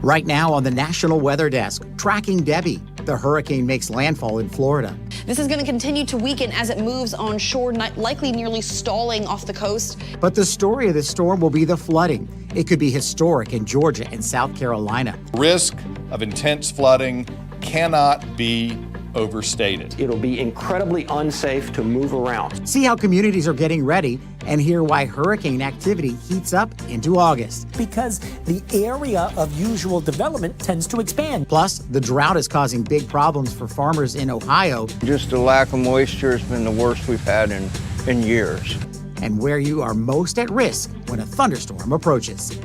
Right now on the National Weather Desk, tracking Debby. The hurricane makes landfall in Florida. This is going to continue to weaken as it moves onshore, likely nearly stalling off the coast. But the story of this storm will be the flooding. It could be historic in Georgia and South Carolina. Risk of intense flooding cannot be overstated. It'll be incredibly unsafe to move around. See how communities are getting ready and hear why hurricane activity heats up into August. Because the area of usual development tends to expand. Plus, the drought is causing big problems for farmers in Ohio. Just the lack of moisture has been the worst we've had in years. And where you are most at risk when a thunderstorm approaches.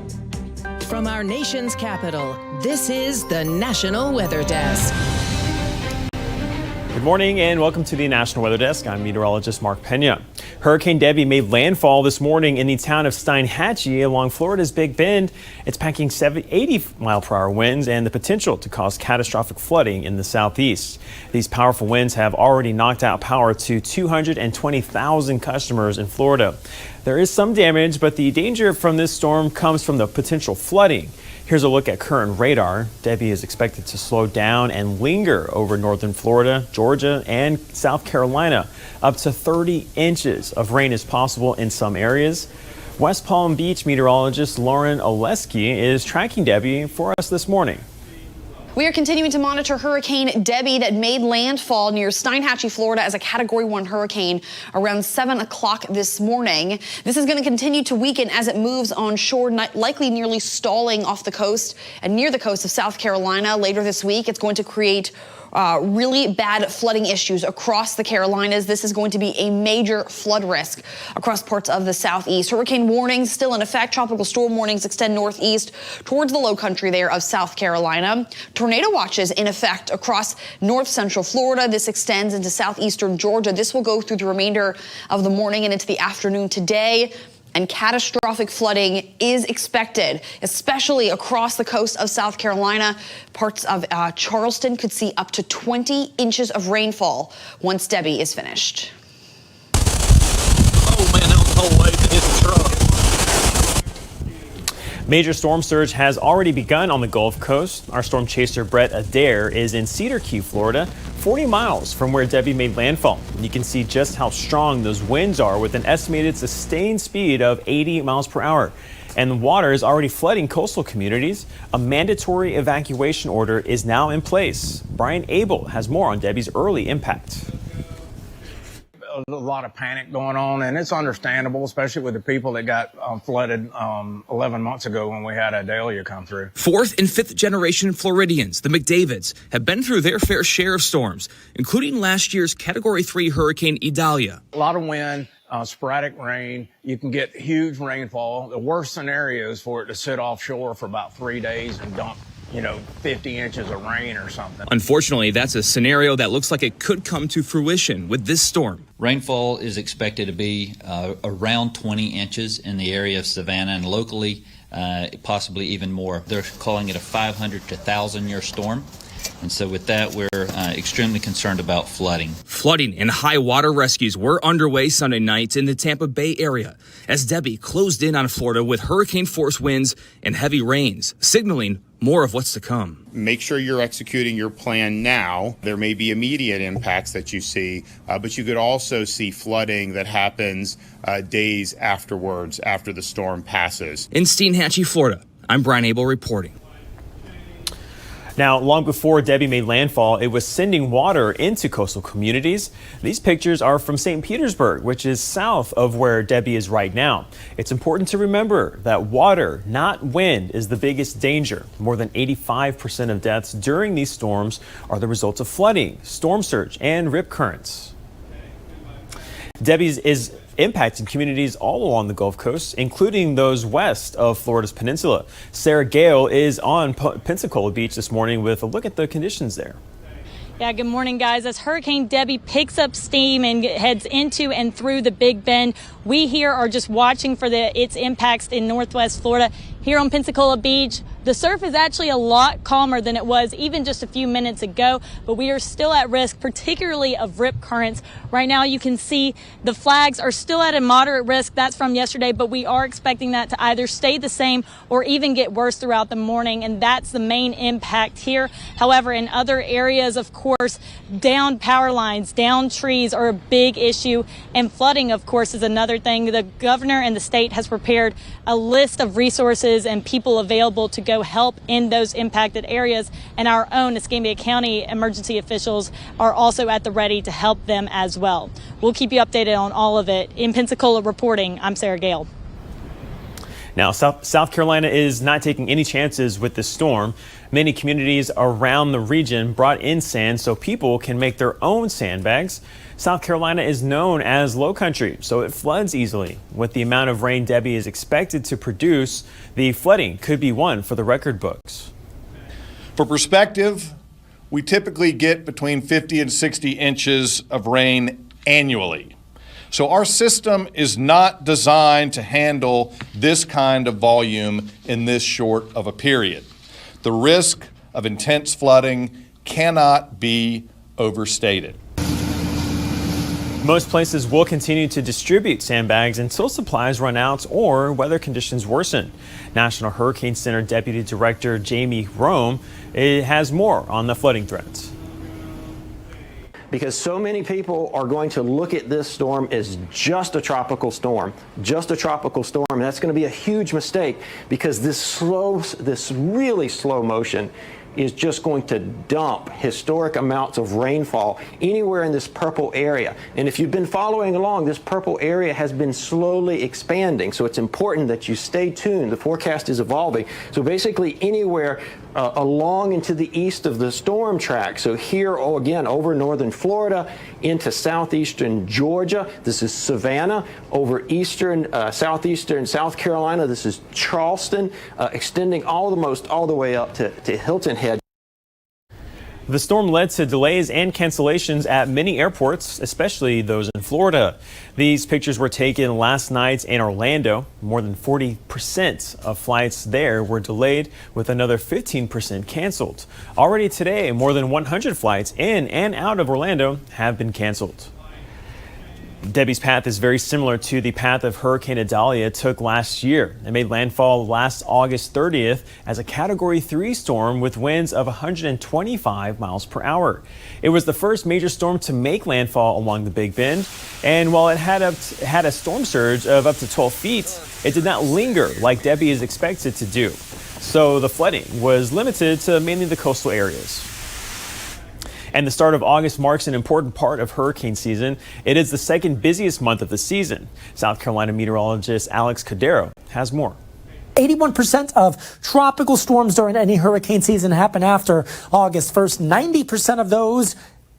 From our nation's capital, this is the National Weather Desk. Good morning and welcome to the National Weather Desk. I'm meteorologist Mark Pena. Hurricane Debby made landfall this morning in the town of Steinhatchee along Florida's Big Bend. It's packing 80-mile-per-hour winds and the potential to cause catastrophic flooding in the southeast. These powerful winds have already knocked out power to 220,000 customers in Florida. There is some damage, but the danger from this storm comes from the potential flooding. Here's a look at current radar. Debby is expected to slow down and linger over northern Florida, Georgia, and South Carolina. Up to 30 inches of rain is possible in some areas. West Palm Beach meteorologist Lauren Oleski is tracking Debby for us this morning. We are continuing to monitor Hurricane Debby that made landfall near Steinhatchee, Florida as a Category 1 hurricane around 7 o'clock this morning. This is going to continue to weaken as it moves onshore, likely nearly stalling off the coast and near the coast of South Carolina. Later this week, it's going to create really bad flooding issues across the Carolinas. This is going to be a major flood risk across parts of the southeast. Hurricane warnings still in effect. Tropical storm warnings extend northeast towards the low country there of South Carolina. Tornado watches in effect across north central Florida. This extends into southeastern Georgia. This will go through the remainder of the morning and into the afternoon today. And catastrophic flooding is expected, especially across the coast of South Carolina. Parts of Charleston could see up to 20 inches of rainfall once Debby is finished. Oh man, that was the whole way to hit the truck. Major storm surge has already begun on the Gulf Coast. Our storm chaser Brett Adair is in Cedar Key, Florida, 40 miles from where Debby made landfall. You can see just how strong those winds are with an estimated sustained speed of 80 miles per hour. And the water is already flooding coastal communities. A mandatory evacuation order is now in place. Brian Abel has more on Debby's early impact. A lot of panic going on, and it's understandable, especially with the people that got flooded 11 months ago when we had Idalia come through. Fourth and fifth generation Floridians, the McDavids, have been through their fair share of storms, including last year's Category 3 Hurricane Idalia. A lot of wind, sporadic rain. You can get huge rainfall. The worst scenario is for it to sit offshore for about 3 days and dump 50 inches of rain or something. Unfortunately, that's a scenario that looks like it could come to fruition with this storm. Rainfall is expected to be around 20 inches in the area of Savannah and locally, possibly even more. They're calling it a 500 to 1,000 year storm. And so with that, we're extremely concerned about flooding. Flooding and high water rescues were underway Sunday night in the Tampa Bay area as Debby closed in on Florida with hurricane force winds and heavy rains, signaling more of what's to come. Make sure you're executing your plan now. There may be immediate impacts that you see, but you could also see flooding that happens days afterwards, after the storm passes. In Steinhatchee, Florida, I'm Brian Abel reporting. Now, long before Debby made landfall, it was sending water into coastal communities. These pictures are from St. Petersburg, which is south of where Debby is right now. It's important to remember that water, not wind, is the biggest danger. More than 85% of deaths during these storms are the result of flooding, storm surge, and rip currents. Debby is impacting communities all along the Gulf Coast, including those west of Florida's peninsula. Sarah Gale is on Pensacola Beach this morning with a look at the conditions there. Yeah, good morning, guys. As Hurricane Debby picks up steam and heads into and through the Big Bend, we here are just watching for its impacts in northwest Florida. Here on Pensacola Beach, The surf is actually a lot calmer than it was even just a few minutes ago, but we are still at risk, particularly of rip currents. Right now you can see the flags are still at a moderate risk. That's from yesterday, but we are expecting that to either stay the same or even get worse throughout the morning, and that's the main impact here. However, in other areas, of course, downed power lines, downed trees are a big issue, and flooding, of course, is another thing. The governor and the state has prepared a list of resources and people available to go help in those impacted areas, and our own Escambia County emergency officials are also at the ready to help them as well. We'll keep you updated on all of it. In Pensacola reporting, I'm Sarah Gale. Now, South Carolina is not taking any chances with this storm. Many communities around the region brought in sand so people can make their own sandbags. South Carolina is known as low country, so it floods easily. With the amount of rain Debby is expected to produce, the flooding could be one for the record books. For perspective, we typically get between 50 and 60 inches of rain annually. So our system is not designed to handle this kind of volume in this short of a period. The risk of intense flooding cannot be overstated. Most places will continue to distribute sandbags until supplies run out or weather conditions worsen. National Hurricane Center Deputy Director Jamie Rome has more on the flooding threats. Because so many people are going to look at this storm as just a tropical storm, just a tropical storm. And that's going to be a huge mistake, because this really slow motion is just going to dump historic amounts of rainfall anywhere in this purple area. And if you've been following along, this purple area has been slowly expanding. So it's important that you stay tuned. The forecast is evolving. So basically anywhere along and to the east of the storm track. So here, again, over northern Florida into southeastern Georgia. This is Savannah. Over eastern, southeastern South Carolina. This is Charleston, extending all the way up to Hilton Head. The storm led to delays and cancellations at many airports, especially those in Florida. These pictures were taken last night in Orlando. More than 40% of flights there were delayed, with another 15% canceled. Already today, more than 100 flights in and out of Orlando have been canceled. Debby's path is very similar to the path of Hurricane Idalia took last year. It made landfall last August 30th as a Category 3 storm with winds of 125 miles per hour. It was the first major storm to make landfall along the Big Bend, and while it had a storm surge of up to 12 feet, it did not linger like Debby is expected to do. So the flooding was limited to mainly the coastal areas. And the start of August marks an important part of hurricane season. It is the second busiest month of the season. South Carolina meteorologist Alex Cordero has more. 81% of tropical storms during any hurricane season happen after August 1st. 90% of those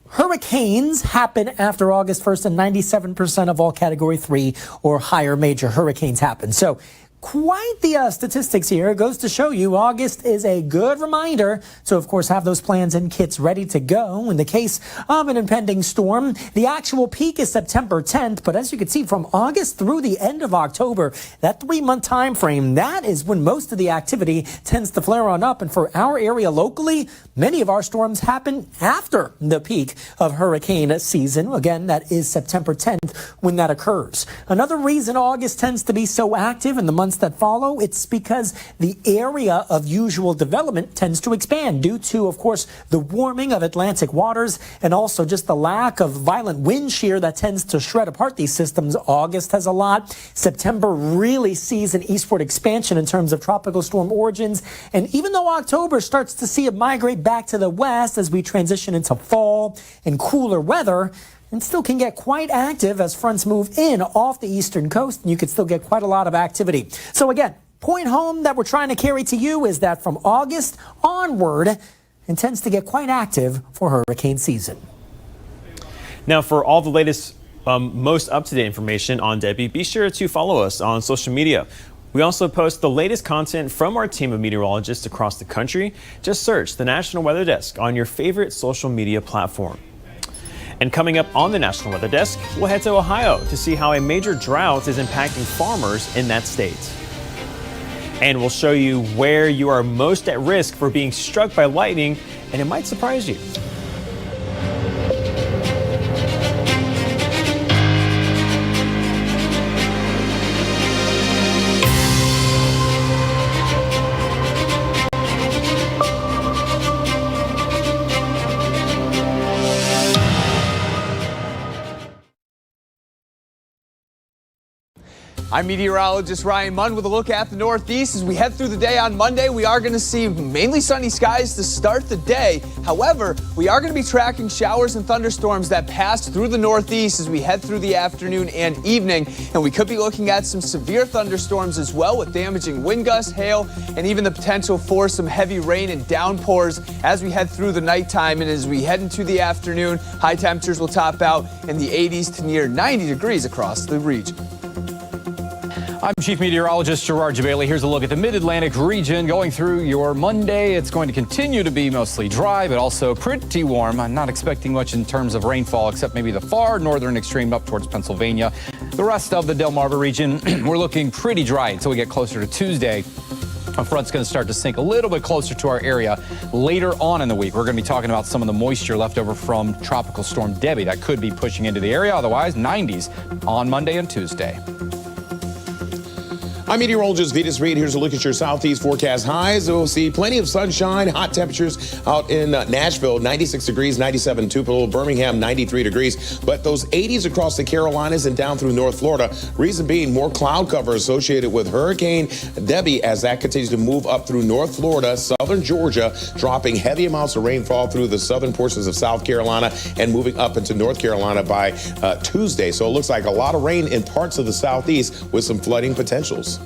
hurricanes happen after August 1st, and 97% of all Category 3 or higher major hurricanes happen. So quite the statistics here. It goes to show you August is a good reminder to, of course, have those plans and kits ready to go in the case of an impending storm. The actual peak is September 10th, but as you can see, from August through the end of October, that 3-month time frame, that is when most of the activity tends to flare on up. And for our area locally, many of our storms happen after the peak of hurricane season. Again, that is September 10th when that occurs. Another reason August tends to be so active in the months that follow, it's because the area of usual development tends to expand due to, of course, the warming of Atlantic waters and also just the lack of violent wind shear that tends to shred apart these systems. August has a lot. September really sees an eastward expansion in terms of tropical storm origins. And even though October starts to see it migrate back to the west as we transition into fall and cooler weather, and still can get quite active as fronts move in off the eastern coast, and you could still get quite a lot of activity. So again, point home that we're trying to carry to you is that from August onward, it tends to get quite active for hurricane season. Now, for all the latest, most up-to-date information on Debby, be sure to follow us on social media. We also post the latest content from our team of meteorologists across the country. Just search the National Weather Desk on your favorite social media platform. And coming up on the National Weather Desk, we'll head to Ohio to see how a major drought is impacting farmers in that state. And we'll show you where you are most at risk for being struck by lightning, and it might surprise you. I'm meteorologist Ryan Munn with a look at the Northeast. As we head through the day on Monday, we are going to see mainly sunny skies to start the day. However, we are going to be tracking showers and thunderstorms that pass through the Northeast as we head through the afternoon and evening. And we could be looking at some severe thunderstorms as well, with damaging wind gusts, hail, and even the potential for some heavy rain and downpours as we head through the nighttime. And as we head into the afternoon, high temperatures will top out in the 80s to near 90 degrees across the region. I'm Chief Meteorologist Gerard Bailey. Here's a look at the Mid-Atlantic region going through your Monday. It's going to continue to be mostly dry, but also pretty warm. I'm not expecting much in terms of rainfall, except maybe the far northern extreme up towards Pennsylvania. The rest of the Delmarva region, we're looking pretty dry until we get closer to Tuesday. A front's going to start to sink a little bit closer to our area later on in the week. We're going to be talking about some of the moisture left over from Tropical Storm Debby that could be pushing into the area. Otherwise, 90s on Monday and Tuesday. I'm meteorologist Vetus Reed. Here's a look at your southeast forecast highs. We'll see plenty of sunshine, hot temperatures out in Nashville, 96 degrees, 97 Tupelo, Birmingham, 93 degrees. But those 80s across the Carolinas and down through North Florida. Reason being more cloud cover associated with Hurricane Debby as that continues to move up through North Florida, southern Georgia, dropping heavy amounts of rainfall through the southern portions of South Carolina and moving up into North Carolina by Tuesday. So it looks like a lot of rain in parts of the southeast with some flooding potentials.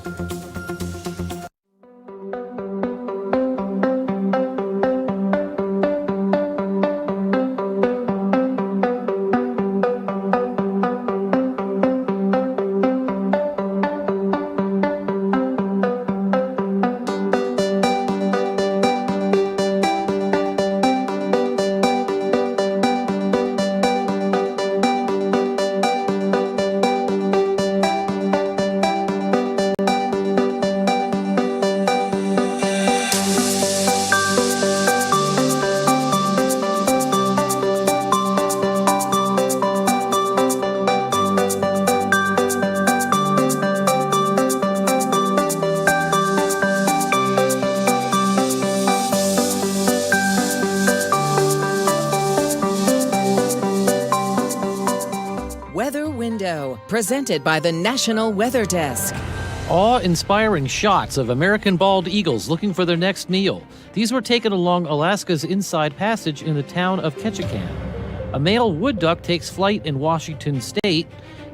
Presented by the National Weather Desk. Awe-inspiring shots of American bald eagles looking for their next meal. These were taken along Alaska's Inside Passage in the town of Ketchikan. A male wood duck takes flight in Washington state.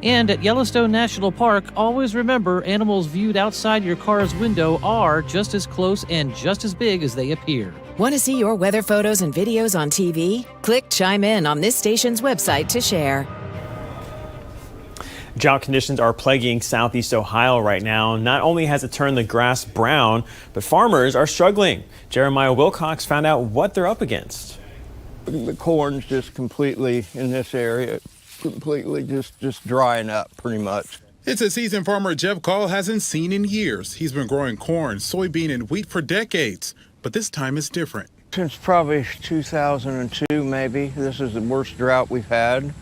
And at Yellowstone National Park, always remember animals viewed outside your car's window are just as close and just as big as they appear. Want to see your weather photos and videos on TV? Click Chime In on this station's website to share. Drought conditions are plaguing southeast Ohio right now. Not only has it turned the grass brown, but farmers are struggling. Jeremiah Wilcox found out what they're up against. The corn's just completely in this area, completely just drying up pretty much. It's a season farmer Jeff Call hasn't seen in years. He's been growing corn, soybean, and wheat for decades, but this time is different. Since probably 2002, maybe. This is the worst drought we've had.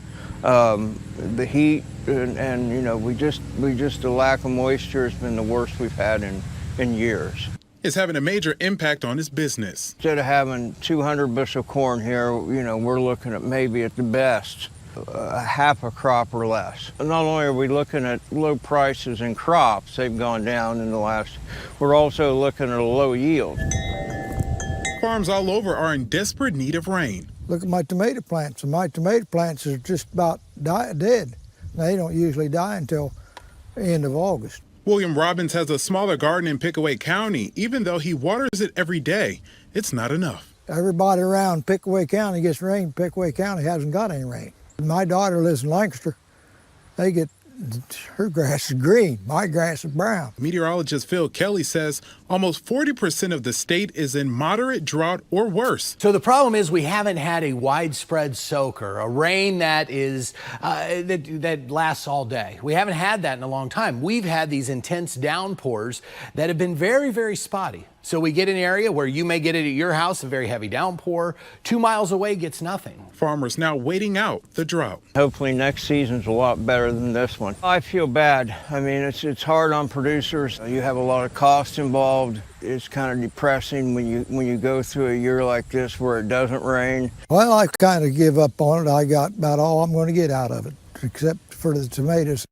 The heat and you know, we just the lack of moisture has been the worst we've had in years. It's having a major impact on his business. Instead of having 200 bushel corn here, you know, we're looking at maybe at the best half a crop or less. Not only are we looking at low prices in crops, they've gone down in the last, we're also looking at a low yield. Farms all over are in desperate need of rain. Look at my tomato plants, and my tomato plants are just about dead. They don't usually die until the end of August. William Robbins has a smaller garden in Pickaway County. Even though he waters it every day, it's not enough. Everybody around Pickaway County gets rain. Pickaway County hasn't got any rain. My daughter lives in Lancaster. They get her grass is green. My grass is brown. Meteorologist Phil Kelly says almost 40% of the state is in moderate drought or worse. So the problem is we haven't had a widespread soaker, a rain that is that lasts all day. We haven't had that in a long time. We've had these intense downpours that have been very, very spotty. So we get an area where you may get it at your house, a very heavy downpour. 2 miles away gets nothing. Farmers now waiting out the drought. Hopefully next season's a lot better than this one. I feel bad. I mean, it's hard on producers. You have a lot of costs involved. It's kind of depressing when you go through a year like this where it doesn't rain. Well, I kind of give up on it. I got about all I'm going to get out of it, except for the tomatoes.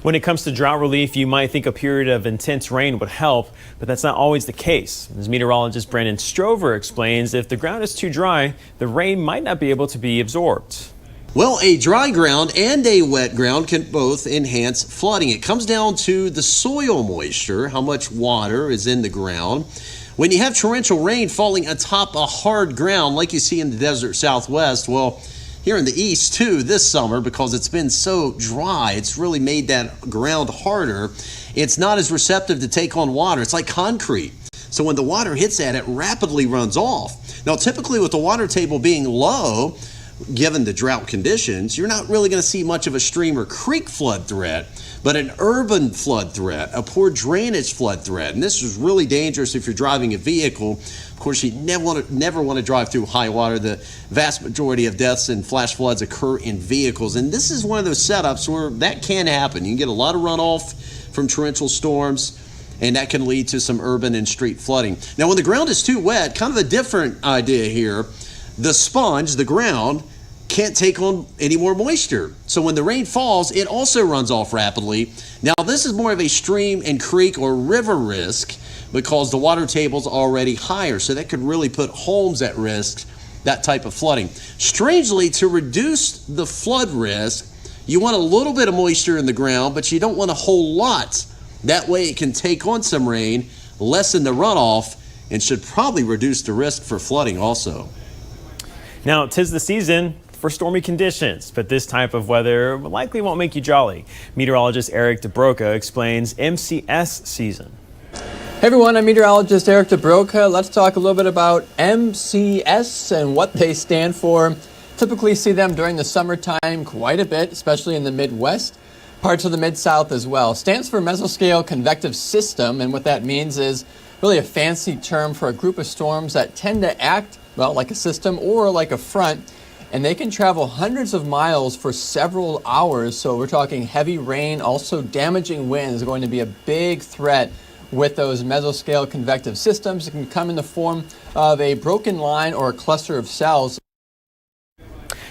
When it comes to drought relief, you might think a period of intense rain would help, but that's not always the case. As meteorologist Brandon Strover explains, if the ground is too dry, the rain might not be able to be absorbed. Well, a dry ground and a wet ground can both enhance flooding. It comes down to the soil moisture, how much water is in the ground. When you have torrential rain falling atop a hard ground like you see in the desert Southwest, well, here in the east too this summer, because it's been so dry, it's really made that ground harder. It's not as receptive to take on water. It's like concrete. So when the water hits that, it rapidly runs off. Now, typically with the water table being low, given the drought conditions, you're not really going to see much of a stream or creek flood threat, but an urban flood threat, a poor drainage flood threat. And this is really dangerous if you're driving a vehicle. Of course, you never want to drive through high water. The vast majority of deaths and flash floods occur in vehicles. And this is one of those setups where that can happen. You can get a lot of runoff from torrential storms, and that can lead to some urban and street flooding. Now, when the ground is too wet, kind of a different idea here. The sponge, the ground, can't take on any more moisture. So when the rain falls, it also runs off rapidly. Now, this is more of a stream and creek or river risk because the water table's already higher. So that could really put homes at risk, that type of flooding. Strangely, to reduce the flood risk, you want a little bit of moisture in the ground, but you don't want a whole lot. That way it can take on some rain, lessen the runoff, and should probably reduce the risk for flooding also. Now, 'tis the season for stormy conditions, but this type of weather likely won't make you jolly. Meteorologist Eric DeBroca explains MCS season. Hey everyone, I'm meteorologist Eric DeBroca. Let's talk a little bit about MCS and what they stand for. Typically see them during the summertime quite a bit, especially in the Midwest, parts of the Mid-South as well. Stands for Mesoscale Convective System, and what that means is really a fancy term for a group of storms that tend to act, well, like a system or like a front, and they can travel hundreds of miles for several hours. So we're talking heavy rain, also damaging winds are going to be a big threat with those mesoscale convective systems. It can come in the form of a broken line or a cluster of cells.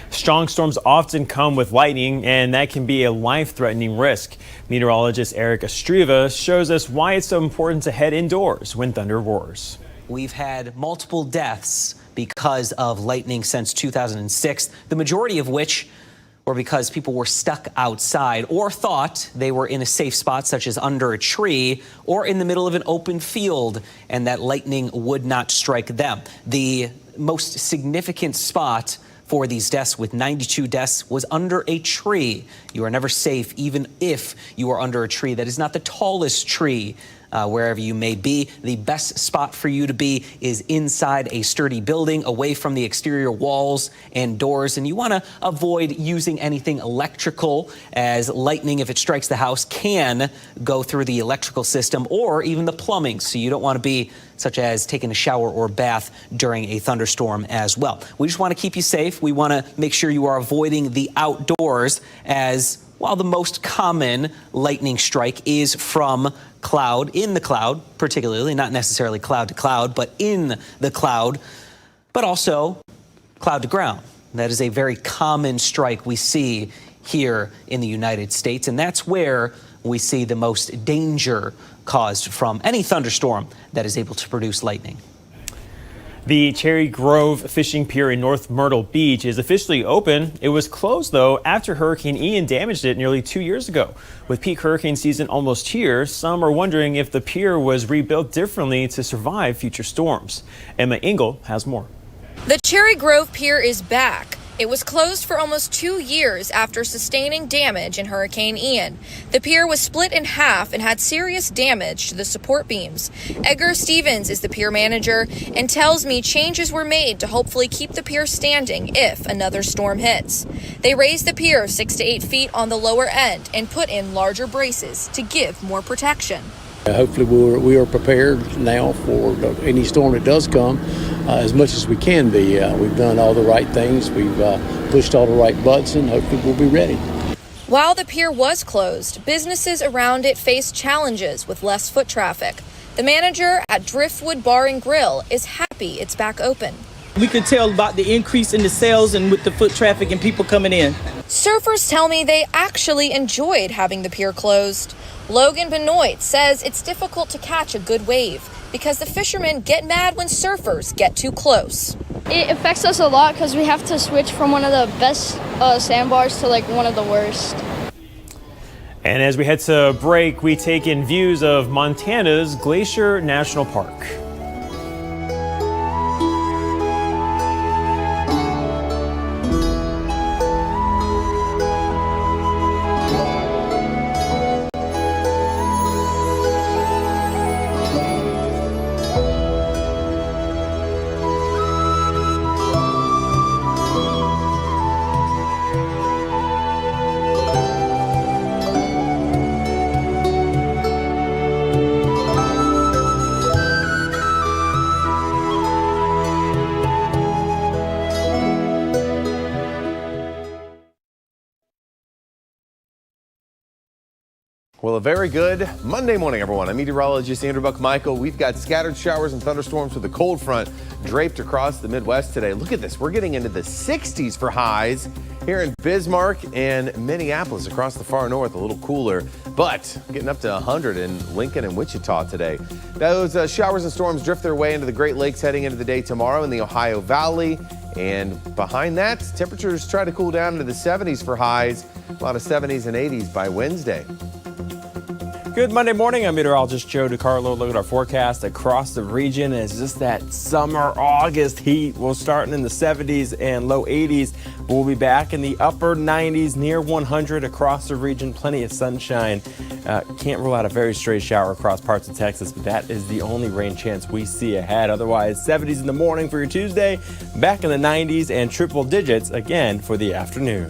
Strong storms often come with lightning, and that can be a life-threatening risk. Meteorologist Eric Estreva shows us why it's so important to head indoors when thunder roars. We've had multiple deaths because of lightning since 2006, the majority of which were because people were stuck outside or thought they were in a safe spot, such as under a tree or in the middle of an open field, and that lightning would not strike them. The most significant spot for these deaths, with 92 deaths, was under a tree. You are never safe, even if you are under a tree that is not the tallest tree. Wherever you may be, the best spot for you to be is inside a sturdy building, away from the exterior walls and doors. And you want to avoid using anything electrical, as lightning, if it strikes the house, can go through the electrical system or even the plumbing. So you don't want to be such as taking a shower or bath during a thunderstorm as well. We just want to keep you safe. We want to make sure you are avoiding the outdoors, as while the most common lightning strike is from cloud, in the cloud, particularly, not necessarily cloud to cloud, but in the cloud, but also cloud to ground. That is a very common strike we see here in the United States, and that's where we see the most danger caused from any thunderstorm that is able to produce lightning. The Cherry Grove Fishing Pier in North Myrtle Beach is officially open. It was closed, though, after Hurricane Ian damaged it nearly 2 years ago. With peak hurricane season almost here, some are wondering if the pier was rebuilt differently to survive future storms. Emma Engel has more. The Cherry Grove Pier is back. It was closed for almost 2 years after sustaining damage in Hurricane Ian. The pier was split in half and had serious damage to the support beams. Edgar Stevens is the pier manager and tells me changes were made to hopefully keep the pier standing if another storm hits. They raised the pier 6 to 8 feet on the lower end and put in larger braces to give more protection. Hopefully we are prepared now for any storm that does come as much as we can be. We've done all the right things. We've pushed all the right buttons, and hopefully we'll be ready. While the pier was closed, businesses around it faced challenges with less foot traffic. The manager at Driftwood Bar and Grill is happy it's back open. We could tell about the increase in the sales and with the foot traffic and people coming in. Surfers tell me they actually enjoyed having the pier closed. Logan Benoit says it's difficult to catch a good wave because the fishermen get mad when surfers get too close. It affects us a lot because we have to switch from one of the best sandbars to like one of the worst. And as we head to break, we take in views of Montana's Glacier National Park. Well, a very good Monday morning, everyone. I'm meteorologist Andrew Buck-Michael. We've got scattered showers and thunderstorms with a cold front draped across the Midwest today. Look at this. We're getting into the 60s for highs here in Bismarck and Minneapolis across the far north, a little cooler, but getting up to 100 in Lincoln and Wichita today. Those showers and storms drift their way into the Great Lakes heading into the day tomorrow in the Ohio Valley. And behind that, temperatures try to cool down into the 70s for highs, a lot of 70s and 80s by Wednesday. Good Monday morning. I'm meteorologist Joe DiCarlo. Look at our forecast across the region. It's just that summer August heat. We'll start in the 70s and low 80s. We'll be back in the upper 90s, near 100 across the region. Plenty of sunshine. Can't rule out a very stray shower across parts of Texas, but that is the only rain chance we see ahead. Otherwise, 70s in the morning for your Tuesday, back in the 90s and triple digits again for the afternoon.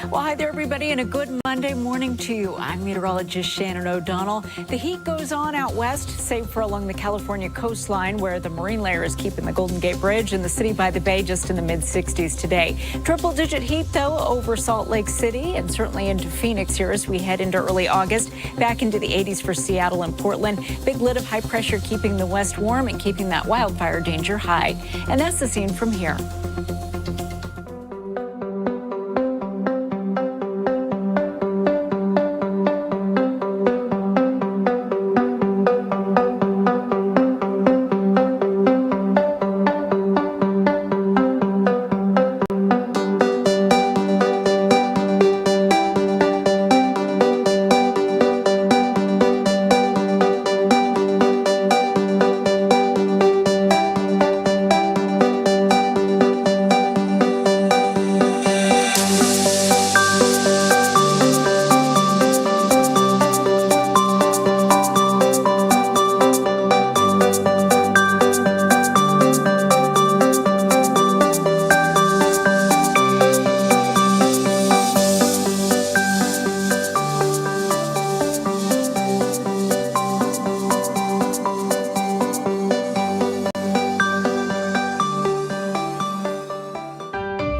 Well, hi there, everybody, and a good Monday morning to you. I'm meteorologist Shannon O'Donnell. The heat goes on out west, save for along the California coastline, where the marine layer is keeping the Golden Gate Bridge and the city by the bay just in the mid-60s today. Triple-digit heat, though, over Salt Lake City and certainly into Phoenix here as we head into early August. Back into the 80s for Seattle and Portland. Big lid of high pressure keeping the west warm and keeping that wildfire danger high. And that's the scene from here.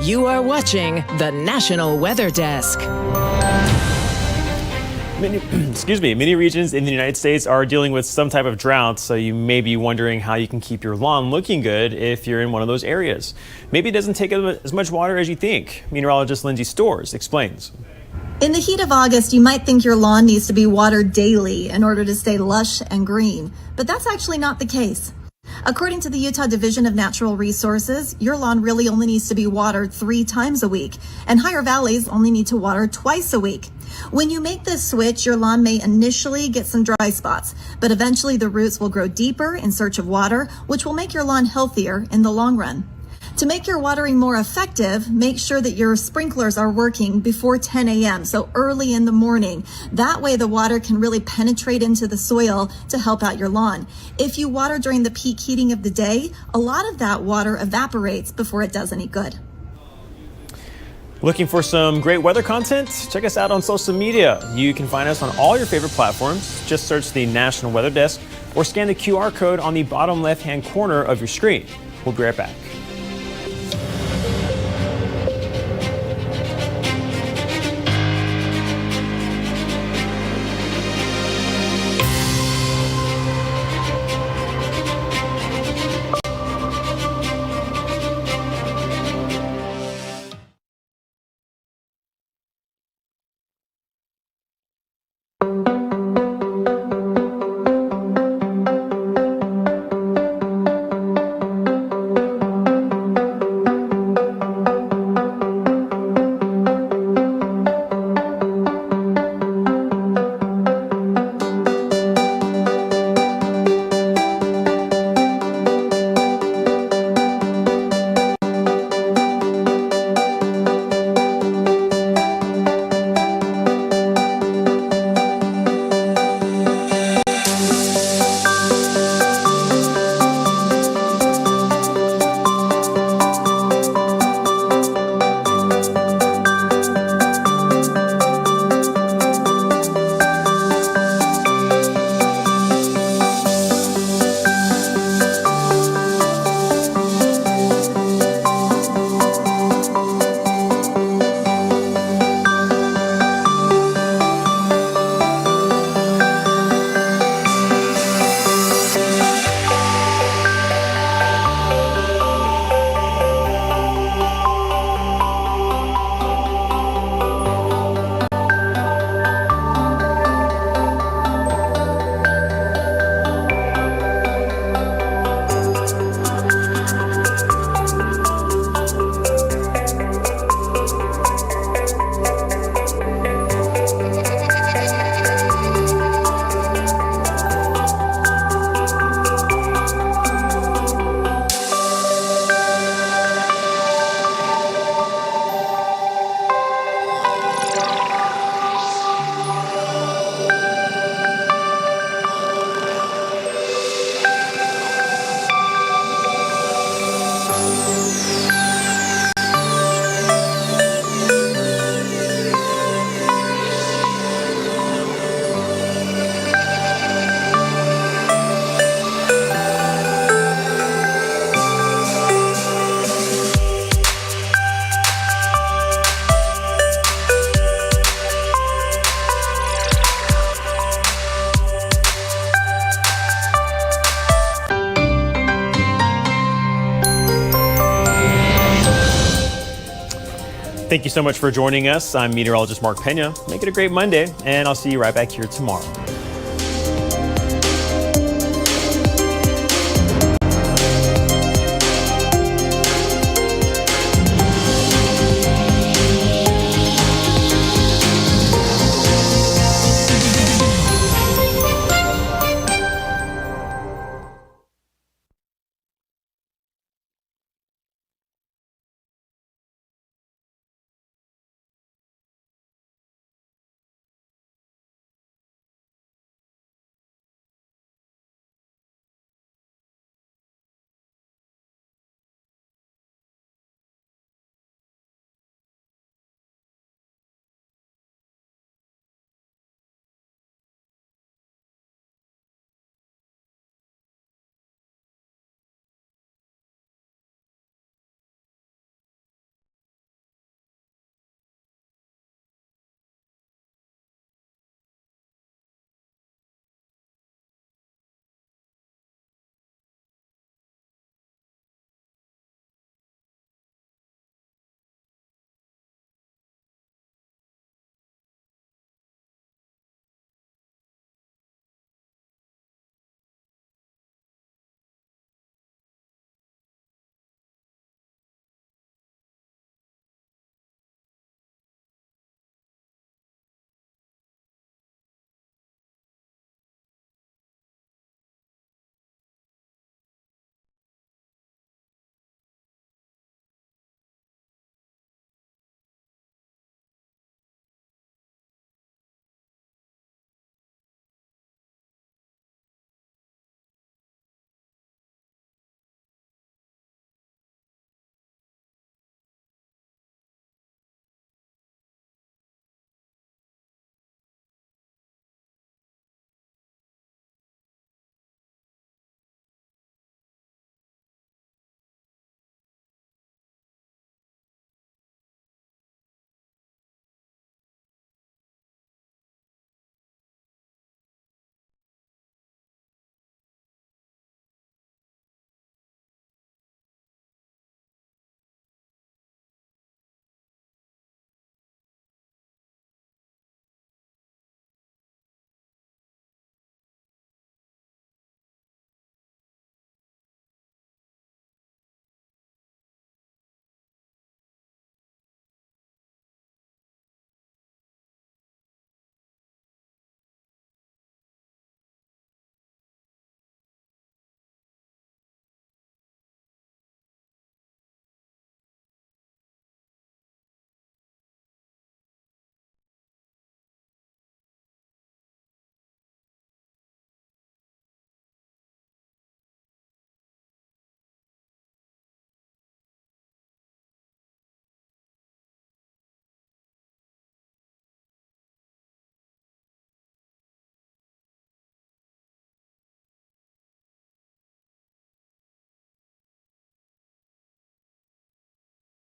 You are watching the National Weather Desk. Many regions in the United States are dealing with some type of drought, so you may be wondering how you can keep your lawn looking good if you're in one of those areas. Maybe it doesn't take as much water as you think. Meteorologist Lindsay Storrs explains. In the heat of August, you might think your lawn needs to be watered daily in order to stay lush and green, but that's actually not the case. According to the Utah Division of Natural Resources, your lawn really only needs to be watered 3 times a week, and higher valleys only need to water twice a week. When you make this switch, your lawn may initially get some dry spots, but eventually the roots will grow deeper in search of water, which will make your lawn healthier in the long run. To make your watering more effective, make sure that your sprinklers are working before 10 a.m., so early in the morning. That way the water can really penetrate into the soil to help out your lawn. If you water during the peak heating of the day, a lot of that water evaporates before it does any good. Looking for some great weather content? Check us out on social media. You can find us on all your favorite platforms. Just search the National Weather Desk or scan the QR code on the bottom left-hand corner of your screen. We'll be right back. Thank you so much for joining us. I'm meteorologist Mark Pena. Make it a great Monday, and I'll see you right back here tomorrow.